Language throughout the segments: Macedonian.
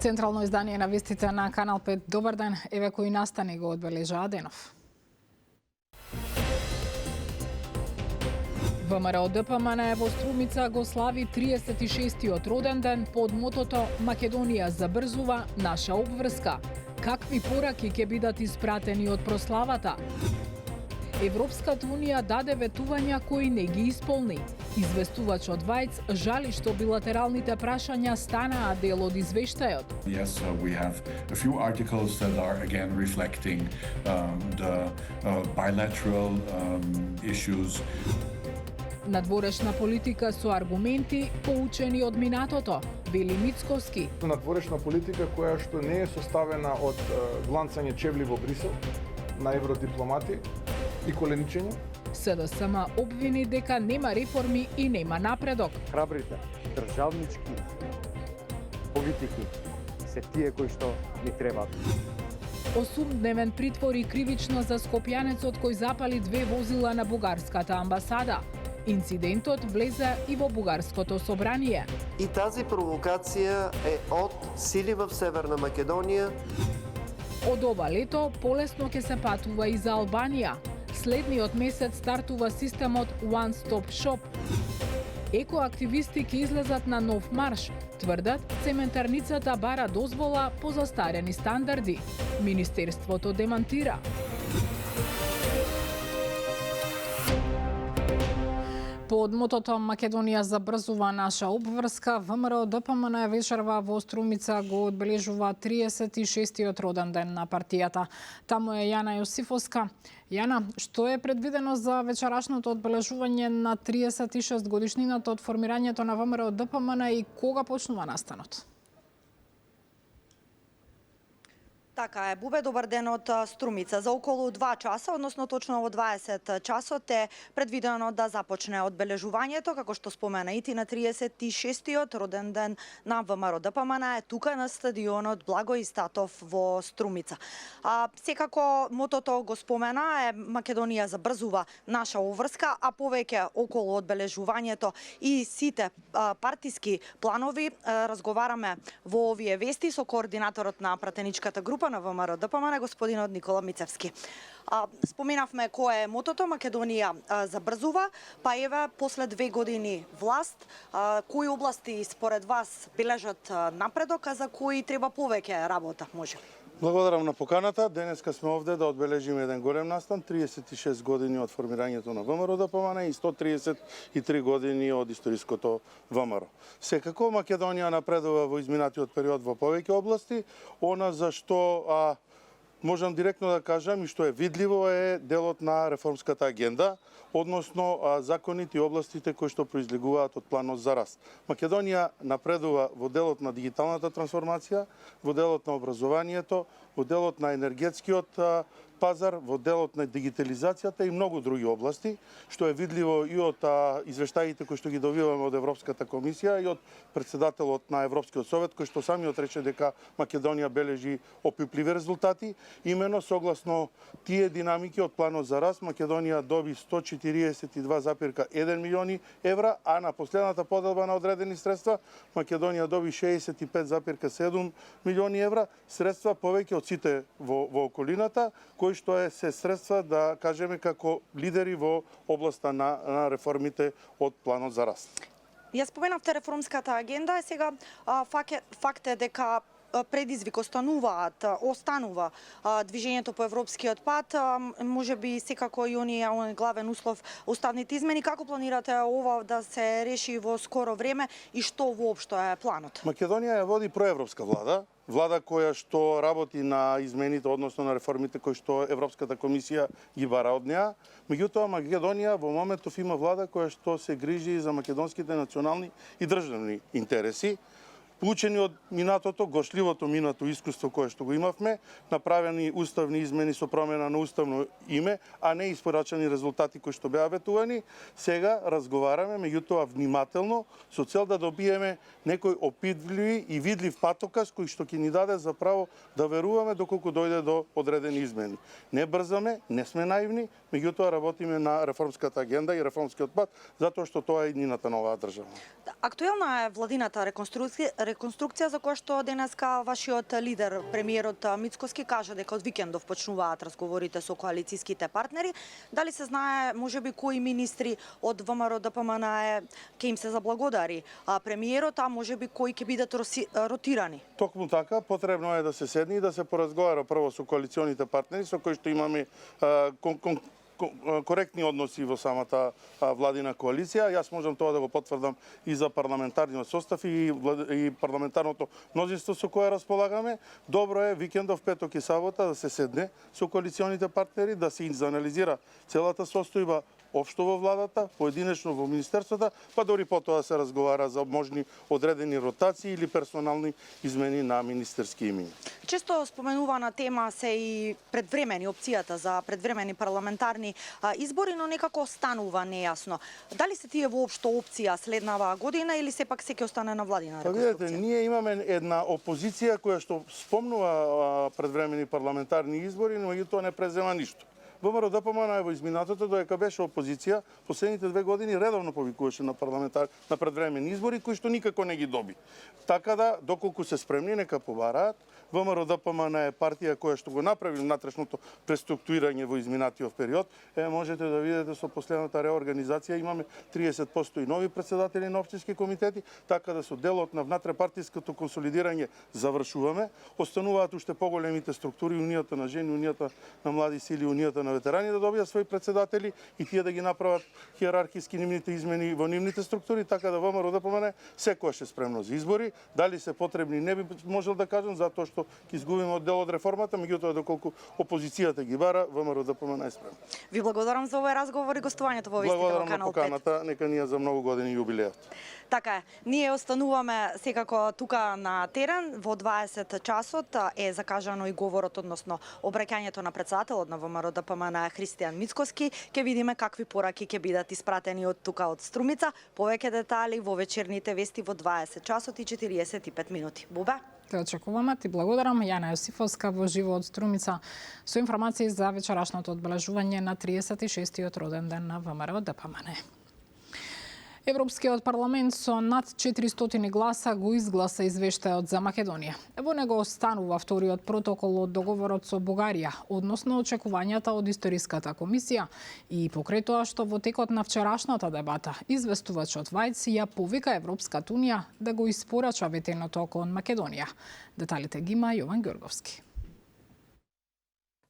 Централно издание на вестите на Канал 5. Добар ден, еве кои настани го одбележаа денов. ВМРО ДПМН во Струмица го слави 36-тиот роден ден под мотото Македонија забрзува, наша обврска. Какви пораки ќе бидат испратени од прославата? Европската Унија даде ветувања кои не ги исполни. Известувачот Вајц жали што билатералните прашања станаа дел од извештајот. Yes, we have a few articles that are again reflecting the bilateral issues. Надворешна политика со аргументи поучени од минатото, вели Мицковски. Надворешна политика која што не е составена од гланцање чевли во Брисел на евродипломати и коленичење. СДСМ обвини дека нема реформи и нема напредок. Храбрите државнички политики се тие кои што ни требаат. 8-дневен притвор и кривично за скопјанецот кој запали 2 возила на бугарската амбасада. Инцидентот влезе и во бугарското собрание. И тази провокација е од сили в Северна Македонија. Од ова лето полесно ќе се патува и за Албанија. Следниот месец стартува системот One Stop Shop. Екоактивисти ќе излезат на нов марш. Тврдат, цементарницата бара дозвола по застарени стандарди. Министерството демантира. Под мотото Македонија забрзува, наша обврска, ВМРО ДПМН вечерва во Струмица го одбележува 36-тиот роден ден на партијата. Таму е Јана Јосифовска. Јана, што е предвидено за вечерашното одбележување на 36 годишнината од формирањето на ВМРО ДПМН и кога почнува настанот? Така е, Бубе, добар ден од Струмица. За околу 2 часа, односно точно во 20 часот е предвидено да започне одбележувањето, како што спомена и ти, на 36-тиот роден ден на ВМРО ДПМН е тука на стадионот Благој Статов во Струмица. Секако мотото го спомена е Македонија забрзува, наша обврска, а повеќе околу одбележувањето и сите партиски планови разговараме во овие вести со координаторот на пратеничката група на ВМРО ДПМН, господинот Никола Мицевски. Споменавме кое е мотото Македонија забрзува, па еве после 2 години власт, кои области според вас бележат напредок, а за кои треба повеќе работа, може? Благодарам на поканата. Денеска сме овде да одбележиме еден голем настан, 36 години од формирањето на ВМРО ДПМН и 133 години од историското ВМРО. Секако Македонија напредува во изминатиот период во повеќе области, она за што можам директно да кажам и што е видливо е делот на реформската агенда, односно законите и областите кои што произлегуваат од планот за раст. Македонија напредува во делот на дигиталната трансформација, во делот на образованието, во делот на енергетскиот пазар, во делот на дигитализацијата и многу други области, што е видливо и од извештаите кои што ги добиваме од Европската комисија и од председателот на Европскиот совет, кој што самиот рече дека Македонија бележи опипливи резултати. Имено согласно тие динамики од планот за раст, Македонија доби 142,1 милиони евра, а на последната поделба на одредени средства Македонија доби 65,7 милиони евра, средства повеќе од сите во околината, кои што е се средства, да кажеме, како лидери во областа на реформите од планот за раст. Ја споменавте реформската агенда, сега факт е дека предизвик останува движењето по европскиот пат, може би секако и оние главен услов уставните измени. Како планирате ова да се реши во скоро време и што воопшто е планот? Македонија ја води проевропска влада која што работи на измените, односно на реформите кои што Европската комисија ги бара од неа. Меѓутоа, Македонија во моментов има влада која што се грижи за македонските национални и државни интереси. Поучени од минатото, гошливото минато искуство кое што го имавме, направени уставни измени со промена на уставно име, а не испорачани резултати кои што беа ветувани, сега разговараме, меѓутоа внимателно, со цел да добиеме некој опитливи и видлив патоказ кој што ќе ни даде за право да веруваме доколку дојде до одредени измени. Не брзаме, не сме наивни, меѓутоа работиме на реформската агенда и реформскиот пат, затоа што тоа е иднината на оваа држава. Актуелна е владината реконструкција за која што денеска вашиот лидер, премиерот Мицкоски, кажа дека од викендов почнуваат разговорите со коалицијските партнери. Дали се знае, можеби, кои министри од ВМРО ДПМН ќе им се заблагодари премиерот, а можеби кои ќе бидат ротирани? Токму така, потребно е да се седне и да се поразговара прво со коалиционите партнери со кои што имаме коректни односи во самата владина коалиција. Јас можам тоа да го потврдам и за парламентарниот состав и парламентарното мнозинство со кое располагаме. Добро е викендов, петок и сабота да се седне со коалиционите партнери, да се изанализира целата состојба општо во владата, поединечно во министерствата, па дори потоа се разговара за можни одредени ротации или персонални измени на министерски имиња. Често споменувана тема се и предвремени, опцијата за предвремени парламентарни избори, но некако останува нејасно. Дали се тие воопшто опција следнава година или сепак се ќе остане на владина реконструкција? Видете, ние имаме една опозиција која што спомнува предвремени парламентарни избори, но и тоа не презема ништо. ВМРО ДПМН во изминатото, додека беше опозиција, последните 2 години редовно повикуваше на предвремени избори, кои што никако не ги доби. Така да, доколку се спремни, нека побараат. ВМРО ДПМН е партија која што го направи внатрешното преструктурирање во изминатиот период. Можете да видите со последната реорганизација имаме 30% и нови председатели на општински комитети, така да со делот на внатрепартиското консолидирање завршуваме. Остануваат уште поголемите структури, Унијата на жени, Унијата на млади сили, Унијата на ветерани да добијат своји председатели и тие да ги направат хиерархиски нивните измени во нивните структури, така да ВМРО ДПМН секојаш е спремно за избори. Дали се потребни, не би можел да кажам, затоа што ќе изгубиме дел од реформата, меѓутоа доколку опозицијата ги бара, ВМРО ДПМН е спремно. Ви благодарам за овој разговор и гостувањето во вестите во Канал 5. Благодарам на поканата, нека ние за многу години јубилеот. Така е, ние остануваме секако тука на терен. Во 20 часот е закажано и говорот, односно обраќањето на председателот на ВМРО ДПМН Христијан Мицкоски. Ке видиме какви пораки ќе бидат испратени од тука од Струмица. Повеќе детали во вечерните вести во 20 часот и 45 минути. Бубе? Те очекуваме, ти благодарам. Јана Јосифовска во живо од Струмица со информации за вечерашното одбележување на 36-тиот роден ден на ВМРО ДПМН. Европскиот парламент со над 400 гласа го изгласа извештајот за Македонија. Во него останува вториот протокол од договорот со Бугарија, односно очекувањата од Историската комисија и покрај тоа што во текот на вчерашната дебата известувачот Вајц ја повика Европската унија да го испорача ветеното кон Македонија. Деталите ги има Јован Ѓорговски.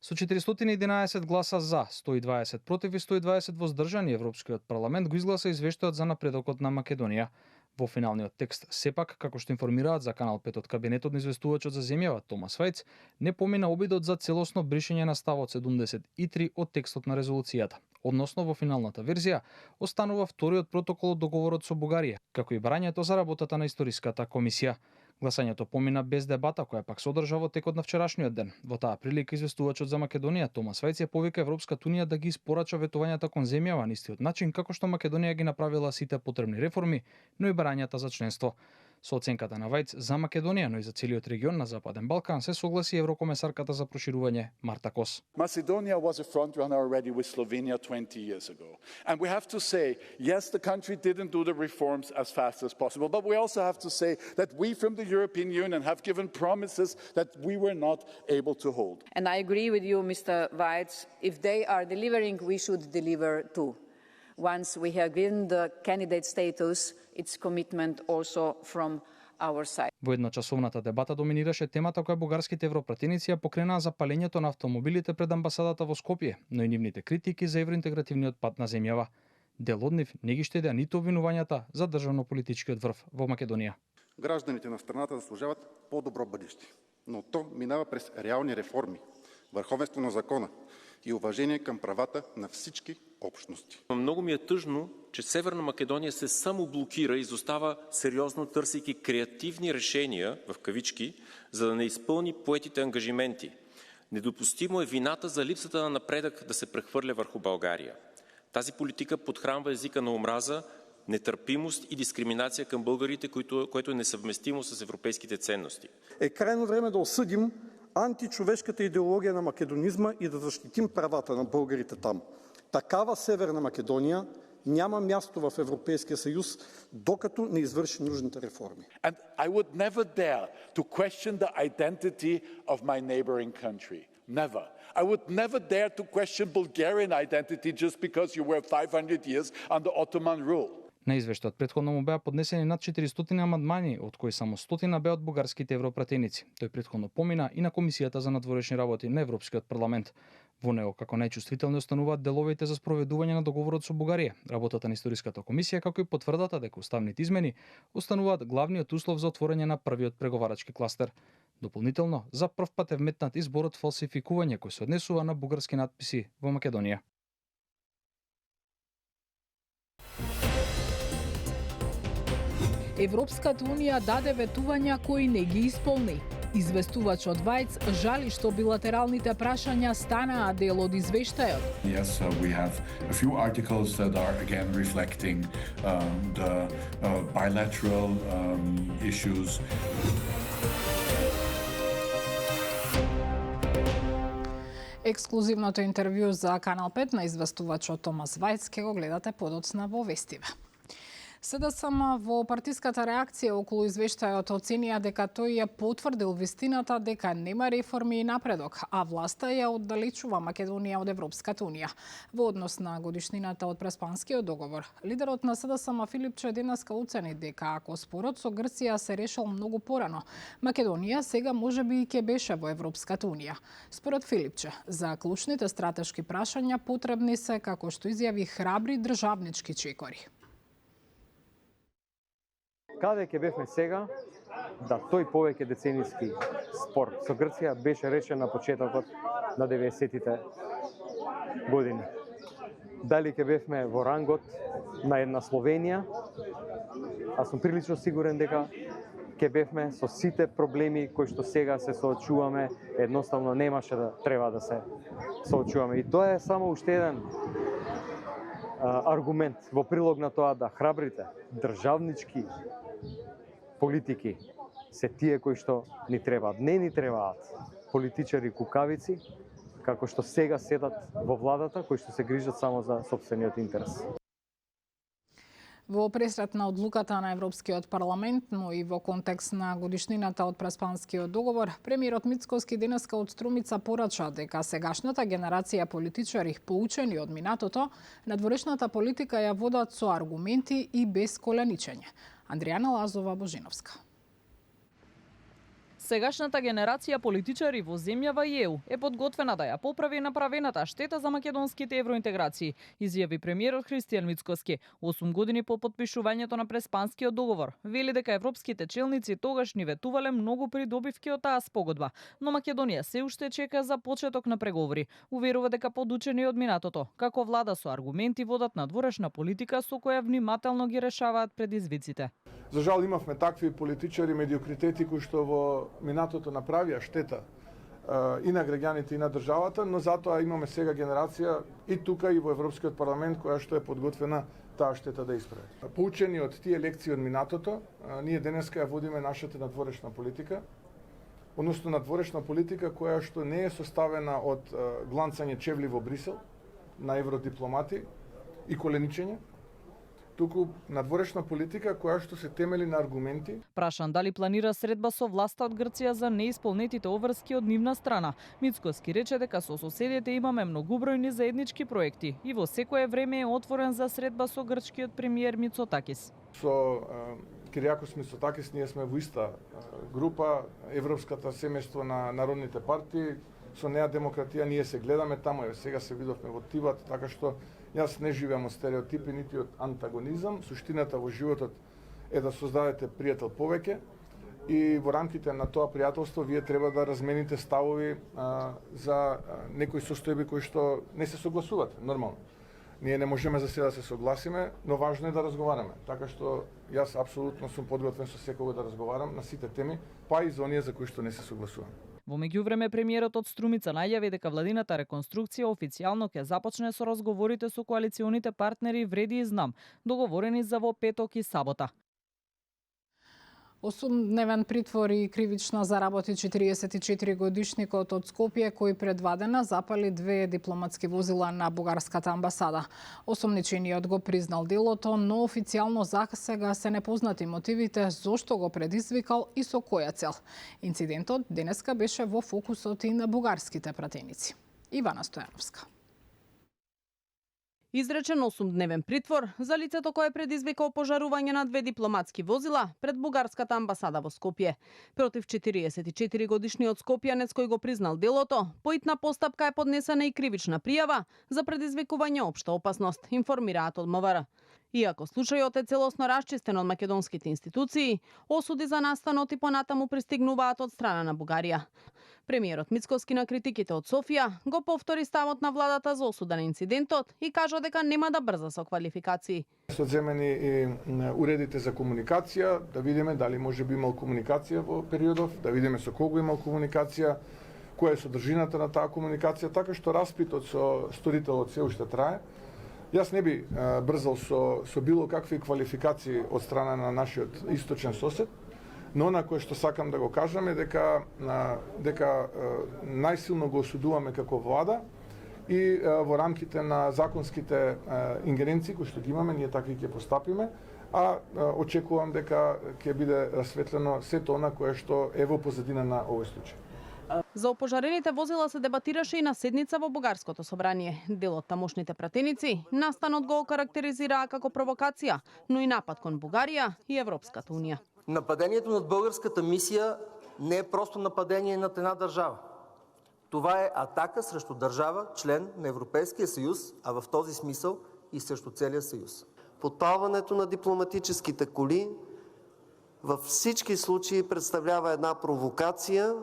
Со 411 гласа за, 120 против и 120 воздржани, Европскиот парламент го изгласа извештајот за напредокот на Македонија. Во финалниот текст, сепак, како што информираат за Канал 5 од кабинетот на известувачот за земјава Томас Вајц, не помина обидот за целосно бришење на ставот 73 од текстот на резолуцијата. Односно, во финалната верзија, останува вториот протокол од договорот со Бугарија, како и барањето за работата на Историската комисија. Гласањето помина без дебата, која пак се одржа во текот на вчерашниот ден. Во таа прилика известувачот за Македонија Томас Вајц ја повика Европската унија да ги испорача ветувањата кон земјава на истиот начин како што Македонија ги направила сите потребни реформи, но и барањата за членство. Со оценката на Вајц за Македонија, но и за целиот регион на Западен Балкан се согласи еврокомесарката за проширување Марта Кос. Macedonia was a front runner already with Slovenia 20 years ago. And we have to say, yes, the country didn't do the reforms as fast as possible, but we also have to say that we from the European Union have given promises that we were not able to hold. And I agree with you, Mr. Weitz, if they are delivering, we should deliver too. Once we have given the candidate status, it's commitment also from our side. Во едночасовната дебата доминираше темата која бугарските европратеници ја покренаа за палењето на автомобилите пред амбасадата во Скопје, но и нивните критики за евроинтегративниот пат на земјава. Дел од нив не ги штедеа ниту обвинувањата за државно-политичкиот врв во Македонија. Гражданите на страната заслужават по-добро бъдеще, но то минава през реални реформи, върховенство на закона и уважение към правата на всички общности. Много ми е тъжно, че Северна Македония се самоблокира и изостава сериозно, търсейки креативни решения, в кавички, за да не изпълни поетите ангажименти. Недопустимо е вината за липсата на напредък да се прехвърля върху България. Тази политика подхранва езика на омраза, нетърпимост и дискриминация към българите, което е несъвместимо с европейските ценности. Е крайно време да осъдим античовешката идеология на македонизма и да защитим правата на българите там. Такава Северна Македония няма място в Европейския съюз, докато не извърши нужните реформи. And I would never dare to question the identity of my neighboring country. Never. I would never dare to question Bulgarian identity just because you were 500 years under Ottoman rule. На извештајот претходно му беа поднесени над 400 амандмани, од кои само 100 беа од бугарските европратеници. Тој претходно помина и на Комисијата за надворешни работи на Европскиот парламент. Во него како најчувствителни остануваат деловите за спроведување на договорот со Бугарија, работата на Историската комисија, како и потврдата дека уставните измени остануваат главниот услов за отворање на првиот преговарачки кластер. Дополнително, за прв пат е вметнат изборот фалсификување кој се однесува на бугарски натписи во Македонија. Европската унија даде ветувања кои не ги исполни. Известувачот Вајц жали што билатералните прашања станаа дел од извештајот. Yes, we have a few articles that are again reflecting the bilateral issues. Ексклузивното интервју за Канал 5 на известувачот Томас Вајц ке го гледате подоцна во вестиве. СДСМ во партиската реакција околу извештајот оценија дека тој ја потврдил вистината дека нема реформи и напредок, а власта ја оддалечува Македонија од Европската унија. Во однос на годишнината од Преспанскиот договор, лидерот на СДСМ Филипче денеска оцени дека ако спорот со Грција се решил многу порано, Македонија сега можеби и ќе беше во Европската унија. Според Филипче, за клучните стратешки прашања потребни се, како што изјави, храбри државнички чекори. Каде ќе бевме сега да тој повеќе деценијски спор со Грција беше решен на почетокот на 90-тите години? Дали ќе бевме во рангот на една Словенија? Аз сум прилично сигурен дека ќе бевме со сите проблеми кои што сега се соочуваме, едноставно немаше да треба да се соочуваме. И тоа е само уште еден аргумент во прилог на тоа да храбрите државнички политики се тие кои што ни требаат. Не ни требаат политичари кукавици, како што сега седат во владата, кои што се грижат само за сопствениот интерес. Во пресрет на одлуката на Европскиот парламент, но и во контекст на годишнината од Преспанскиот договор, премиерот Мицкоски денеска од Струмица порача дека сегашната генерација политичари, поучени од минатото, надворешната политика ја водат со аргументи и без коленичење. Андријана Лазова, Божиновска. Сегашната генерација политичари во земјава и ЕУ е подготвена да ја поправи направената штета за македонските евроинтеграции, изјави премиерот Христијан Мицкоски 8 години по подпишувањето на Преспанскиот договор. Вели дека европските челници тогаш ни ветувале многу придобивки од таа спогодба, но Македонија се уште чека за почеток на преговори. Уверува дека подучени од минатото, како влада со аргументи водат надворешна политика со која внимателно ги решаваат предизвиците. За жал имавме такви политичари медиокритети кои што во минатото направија штета и на граѓаните и на државата, но затоа имаме сега генерација и тука и во Европскиот парламент која што е подготвена таа штета да исправи. Поучени од тие лекции од минатото, ние денеска ја водиме нашата надворешна политика, односно надворешна политика која што не е составена од гланцање чевли во Брисел на евродипломати и коленичење, туку надворешна политика која што се темели на аргументи. Прашан дали планира средба со власта од Грција за неисполнетите обврски од нивна страна, Мицкоски рече дека со соседите имаме многубројни заеднички проекти и во секое време е отворен за средба со грчкиот премиер Мицотакис. Со Кириакос Мицотакис ние сме во иста група, Европската семејство на народните партии, со неа демократија ние се гледаме таму, сега се видовме во Тиват, така што јас не живеам од стереотипи нити од антагонизам. Суштината во животот е да создадете пријател повеќе и во рамките на тоа пријателство вие треба да размените ставови за некои состојби кои што не се согласувате, нормално. Ние не можеме за сега да се согласиме, но важно е да разговараме. Така што јас апсолутно сум подготвен со секого да разговарам на сите теми, па и за оние за кои што не се согласуваме. Во меѓувреме премиерот од Струмица најави дека владината реконструкција официјално ќе започне со разговорите со коалиционите партнери Вреди и Знам, договорени за во петок и сабота. 8-дневен притвор и кривична заработи 44-годишникот од Скопје кој предвадена запали 2 дипломатски возила на бугарската амбасада. Осомничениот го признал делото, но официјално за сега се непознати мотивите зошто го предизвикал и со која цел. Инцидентот денеска беше во фокусот и на бугарските пратеници. Ивана Стојановска. Изречен 8-дневен притвор за лицето кое предизвика опожарување на 2 дипломатски возила пред бугарската амбасада во Скопје. Против 44-годишниот скопјанец кој го признал делото, по итна постапка е поднесена и кривична пријава за предизвикување општа опасност, информираат од МВР. Иако случајот е целосно расчистен од македонските институции, осуди за настанот и понатаму пристигнуваат од страна на Бугарија. Премиерот Мицкоски на критиките од Софија го повтори ставот на владата за осуда на инцидентот и кажа дека нема да брза со квалификации. Се земени и уредите за комуникација, да видиме дали може би имал комуникација во периодов, да видиме со кого имал комуникација, која е содржината на таа комуникација, така што распитот со сторителот се уште трае. Јас не би брзал со било какви квалификации од страна на нашиот источен сосед, но на кое што сакам да го кажам е дека најсилно го осудуваме како влада и во рамките на законските ингеренции кои што ги имаме, ние така и ќе постапиме, а очекувам дека ќе биде расветлено сето она кое што е во позадина на овој случај. За опожарените возила се дебатираше и на седница во Бугарското собрание. Дел од тамошните пратеници настанот го окарактеризираа како провокација, но и напад кон Бугарија и Европската унија. Нападението над българската мисия не е просто нападение над една държава. Това е атака срещу държава, член на Европейския съюз, а в този смисъл и срещу целия съюз. Подпалването на дипломатическите коли във всички случаи представлява една провокация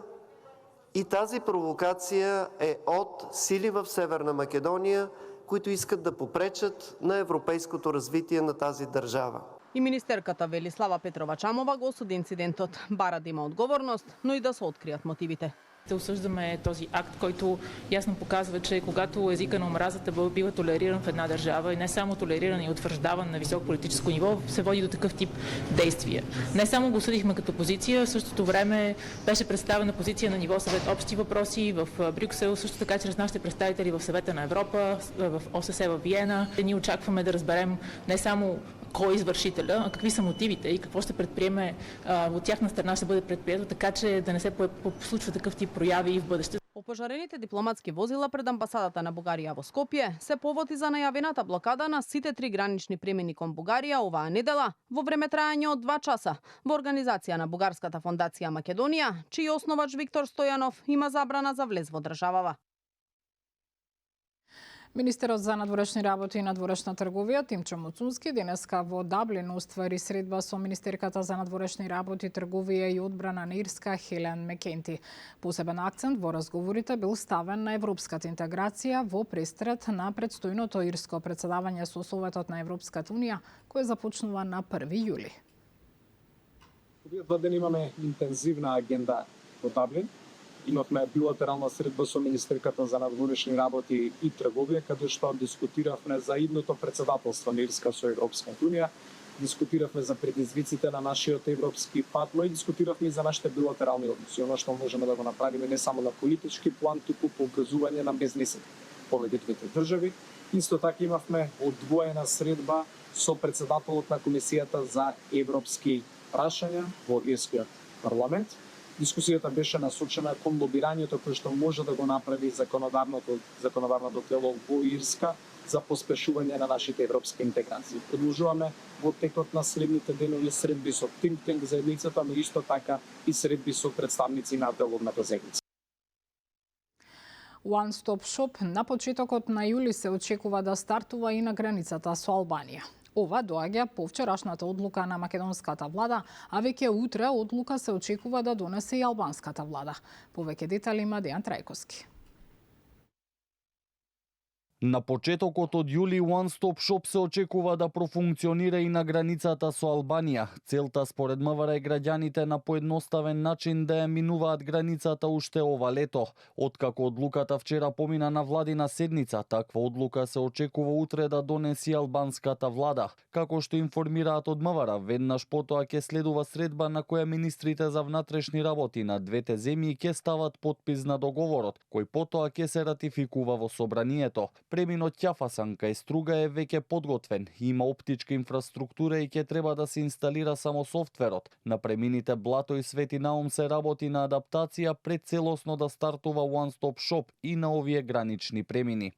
и тази провокация е от сили в Северна Македония, които искат да попречат на европейското развитие на тази държава. И министерката Велислава Петрова Чамова го осуди инцидентот, бара да има отговорност, но и да се открият мотивите. Осъждаме този акт, който ясно показва, че когато езика на омразата бива толериран в една държава и не само толериран и утвърждаван на високо политическо ниво, се води до такъв тип действия. Не само го съдихме като позиция, в същото време беше представена позиция на ниво Съвет общи въпроси в Брюксел, също така чрез нашите представители в Съвета на Европа, в ОССЕ в Виена. Ние очакваме да разберем не само кой е извършителя, а какви са мотивите и какво ще предприеме от тяхна страна ще бъде предприето, така че да не се случва такъв тип прояви и в бъдеще. Опожарените дипломатски возила пред амбасадата на Бугарија во Скопје се повод и за најавената блокада на сите 3 гранични премини кон Бугарија оваа недела во време трајање од 2 часа во организација на Бугарската фондација Македонија, чиј основач Виктор Стојанов има забрана за влез во државава. Министерот за надворешни работи и надворешна трговија Тимчо Муцунски денеска во Даблин уствари средба со министерката за надворешни работи, трговија и одбрана на Ирска Хелен Мекенти. Посебен акцент во разговорите бил ставен на европската интеграција во престрет на предстојното ирско председавање со Советот на Европската унија, кој започнува на 1 јули. Овие 2 дена имаме интензивна агенда во Даблин. Имавме билатерална средба со министерката за надворешни работи и трговија, каде што дискутиравме за идното председателство на Ирска со Европската унија, дискутиравме за предизвиците на нашиот европски пат, но и дискутиравме и за нашите билатерални односи, она што можеме да го направиме не само на политички план, туку по образување на бизнисот помеѓу двете држави. Исто така имавме одвоена средба со председателот на Комисијата за европски прашања во Ирскиот парламент. Дискусијата беше насочена кон лобирањето кое што може да го направи законодавното тело во Ирска за поспешување на нашите европски интеграции. Продолжуваме во текот на следните денови средби со think tank заедницата, но исто така и средби со представници на деловната заедница. One Stop Shop на почетокот на јули се очекува да стартува и на границата со Албанија. Ова доаѓа по вчерашната одлука на македонската влада, а веќе утре одлука се очекува да донесе и албанската влада. Повеќе детали има Дејан Трајковски. На почетокот од јули One Stop Shop се очекува да профункционира и на границата со Албанија. Целта според МВР е граѓаните на поедноставен начин да ја минуваат границата уште ова лето. Откако одлуката вчера помина на владина седница, таква одлука се очекува утре да донеси албанската влада. Како што информираат од МВР, веднаш потоа ќе следува средба на која министрите за внатрешни работи на двете земји ќе стават подпис на договорот, кој потоа ќе се ратификува во собранието. Преминот Ќафасан кај Струга е веќе подготвен, има оптичка инфраструктура и ќе треба да се инсталира само софтверот. На премините Блато и Свети Наум се работи на адаптација пред целосно да стартува One Stop Shop и на овие гранични премини.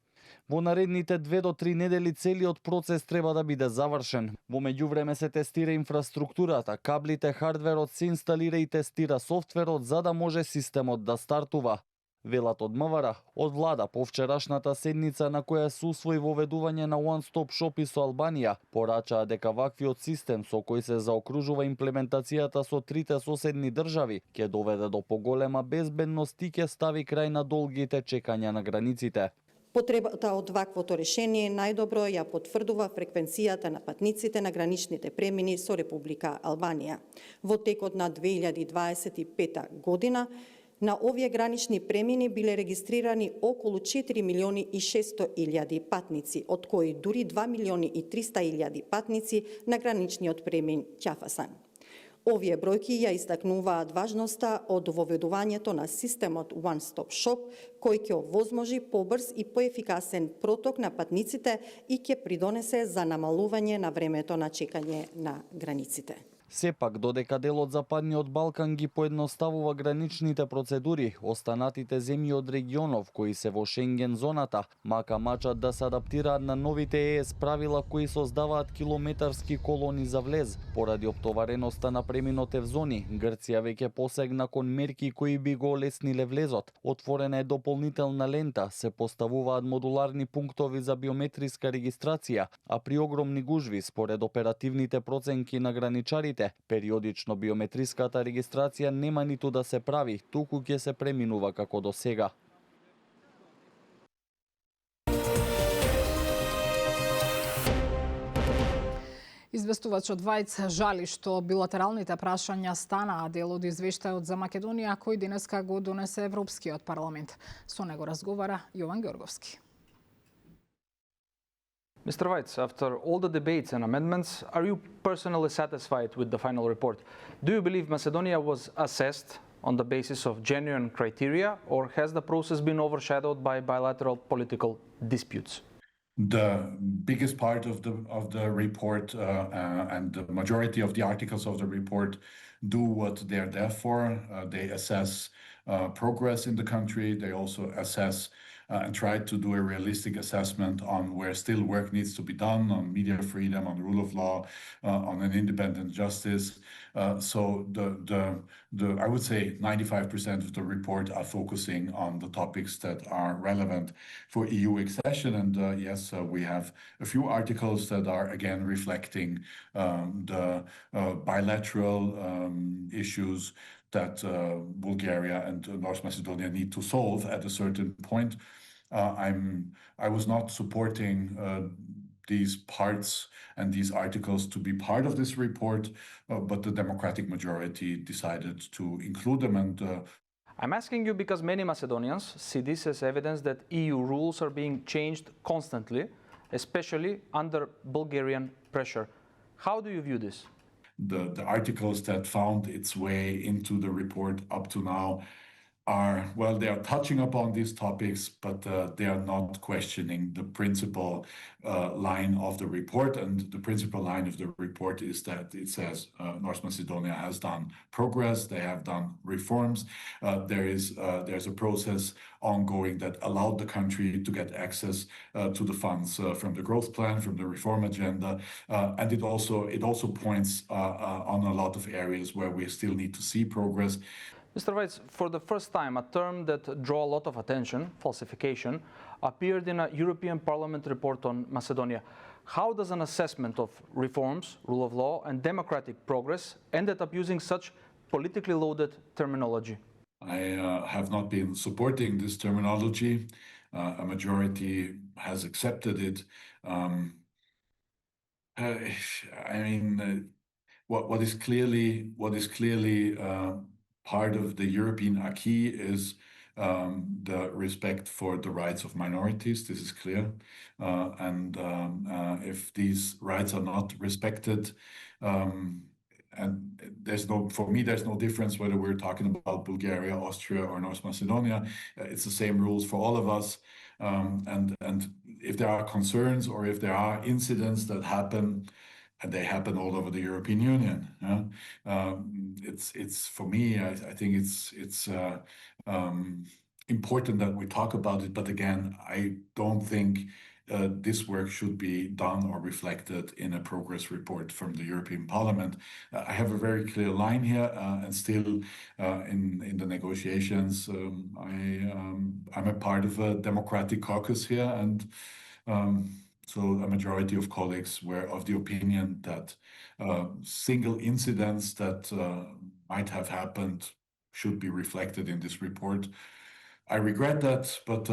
Во наредните 2 до 3 недели целиот процес треба да биде завршен. Во меѓувреме се тестира инфраструктурата, каблите, хардверот, се инсталира и тестира софтверот за да може системот да стартува. Велат од МВР, од влада по вчерашната седница на која се усвои воведување на One Stop Shop и со Албанија, порачаа дека ваквиот систем со кој се заокружува имплементацијата со трите соседни држави ќе доведе до поголема безбедност и ќе стави крај на долгите чекања на границите. Потребата од ваквото решение најдобро ја потврдува фреквенцијата на патниците на граничните премини со Република Албанија. Во текот на 2025 година на овие гранични премини биле регистрирани околу 4.600.000 патници, од кои дури 2.300.000 патници на граничниот премин Ќафасан. Овие бројки ја истакнуваат важноста од воведувањето на системот One Stop Shop, кој ќе овозможи побрз и поефикасен проток на патниците и ќе придонесе за намалување на времето на чекање на границите. Сепак, додека делот Западниот Балкан ги поедноставува граничните процедури, останатите земји од регионов кои се во Шенген зоната, мака мачат да се адаптираат на новите ЕС правила кои создаваат километарски колони за влез. Поради оптовареноста на преминот Евзони, Грција веќе посегна кон мерки кои би го олесниле влезот. Отворена е дополнителна лента, се поставуваат модуларни пунктови за биометриска регистрација, а при огромни гужви, според оперативните проценки на граничарите, периодично биометриската регистрација нема ниту да се прави, туку ќе се преминува како до сега. Известувачот Вајц жали што билатералните прашања станаа дел од извештајот за Македонија кој денеска го донесе Европскиот парламент. Со него разговара Јован Георговски. Mr. Weitz, after all the debates and amendments, are you personally satisfied with the final report? Do you believe Macedonia was assessed on the basis of genuine criteria, or has the process been overshadowed by bilateral political disputes? The biggest part of the report and the majority of the articles of the report do what they're there for. They assess progress in the country. They also assess and try to do a realistic assessment on where still work needs to be done on media freedom, on the rule of law, on an independent justice. So I would say 95% of the report are focusing on the topics that are relevant for EU accession. And yes, we have a few articles that are again reflecting the bilateral issues that Bulgaria and North Macedonia need to solve at a certain point. I was not supporting these parts and these articles to be part of this report, but the Democratic majority decided to include them. And I'm asking you because many Macedonians see this as evidence that EU rules are being changed constantly, especially under Bulgarian pressure. How do you view this? The articles that found its way into the report up to now are, well, they are touching upon these topics, but they are not questioning the principal line of the report. And the principal line of the report is that it says North Macedonia has done progress, they have done reforms. There's a process ongoing that allowed the country to get access to the funds from the growth plan, from the reform agenda. And it also points on a lot of areas where we still need to see progress. Mr. Weitz, for the first time, a term that drew a lot of attention, falsification, appeared in a European Parliament report on Macedonia. How does an assessment of reforms, rule of law, and democratic progress ended up using such politically loaded terminology? I have not been supporting this terminology. A majority has accepted it. What is clearly part of the European acquis is the respect for the rights of minorities. This is clear, and if these rights are not respected, and for me, there's no difference whether we're talking about Bulgaria, Austria, or North Macedonia. It's the same rules for all of us. And if there are concerns or if there are incidents that happen, and they happen all over the European Union, it's for me, I think it's important that we talk about it. But again, I don't think this work should be done or reflected in a progress report from the European Parliament. I have a very clear line here, and still in the negotiations, I'm a part of a democratic caucus here, and so a majority of colleagues were of the opinion that single incidents that might have happened should be reflected in this report. I regret that, but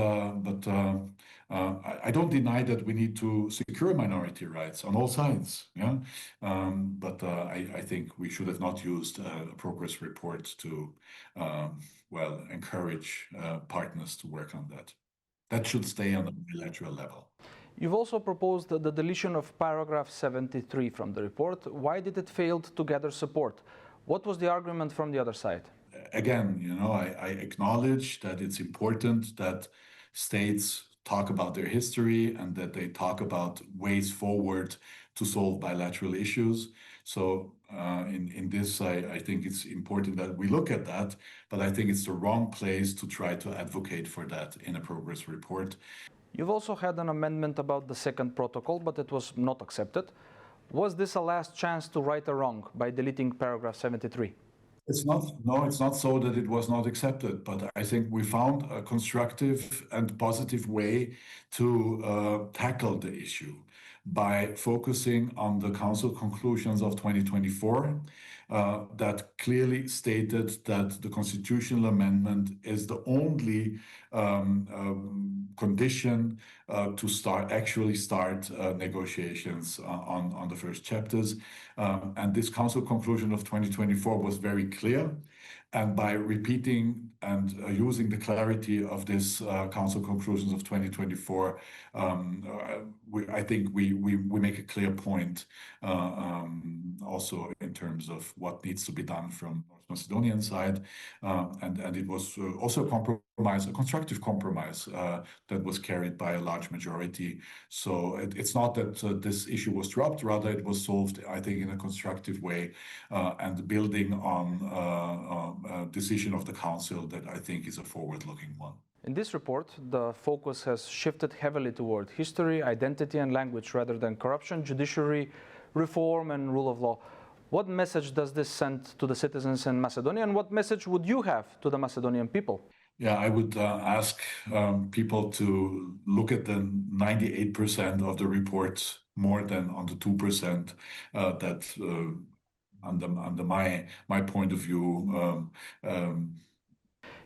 I don't deny that we need to secure minority rights on all sides. Yeah, but I think we should have not used a progress report to encourage partners to work on that. That should stay on the bilateral level. You've also proposed the deletion of paragraph 73 from the report. Why did it fail to gather support? What was the argument from the other side? Again, I acknowledge that it's important that states talk about their history and that they talk about ways forward to solve bilateral issues. So in this, I think it's important that we look at that, but I think it's the wrong place to try to advocate for that in a progress report. You've also had an amendment about the second protocol, but it was not accepted. Was this a last chance to right a wrong by deleting paragraph 73? It's not so that it was not accepted, but I think we found a constructive and positive way to tackle the issue by focusing on the Council conclusions of 2024 that clearly stated that the constitutional amendment is the only condition to actually start negotiations on the first chapters. And this Council conclusion of 2024 was very clear. And by repeating and using the clarity of this Council conclusions of 2024, I think we make a clear point also in terms of what needs to be done from North Macedonian side. And it was also a constructive compromise that was carried by a large majority. So it's not that this issue was dropped, rather it was solved, I think, in a constructive way and building on a decision of the Council that I think is a forward-looking one. In this report, the focus has shifted heavily toward history, identity and language rather than corruption, judiciary, reform and rule of law. What message does this send to the citizens in Macedonia, and what message would you have to the Macedonian people? Yeah, I would ask people to look at the 98% of the report more than on the 2% that under my point of view.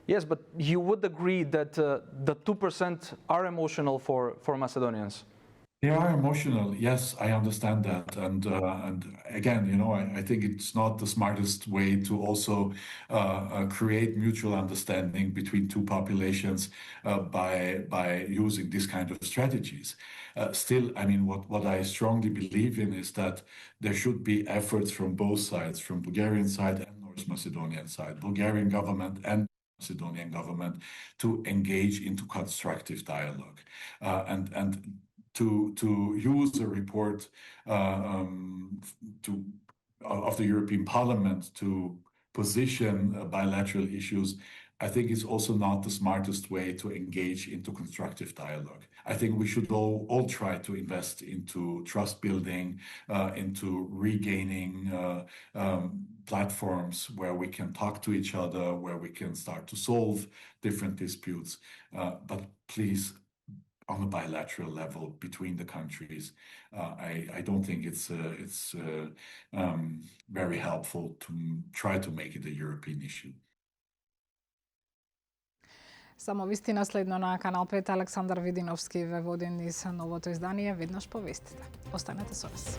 Yes, but you would agree that the 2% are emotional for Macedonians. They are emotional. Yes, I understand that. And again, I think it's not the smartest way to also create mutual understanding between two populations by using this kind of strategies. Still, I mean, what I strongly believe in is that there should be efforts from both sides, from Bulgarian side and North Macedonian side, Bulgarian government and Macedonian government, to engage into constructive dialogue and to use a report of the European Parliament to position bilateral issues. I think it's also not the smartest way to engage into constructive dialogue. I think we should all try to invest into trust building, into regaining platforms where we can talk to each other, where we can start to solve different disputes. But please, on a bilateral level between the countries, I don't think it's very helpful to try to make it a European issue. Само вистина следно на Канал 5. Александар Видиновски ве води низ новото издание. Веднаш по вестите. Останете со нас.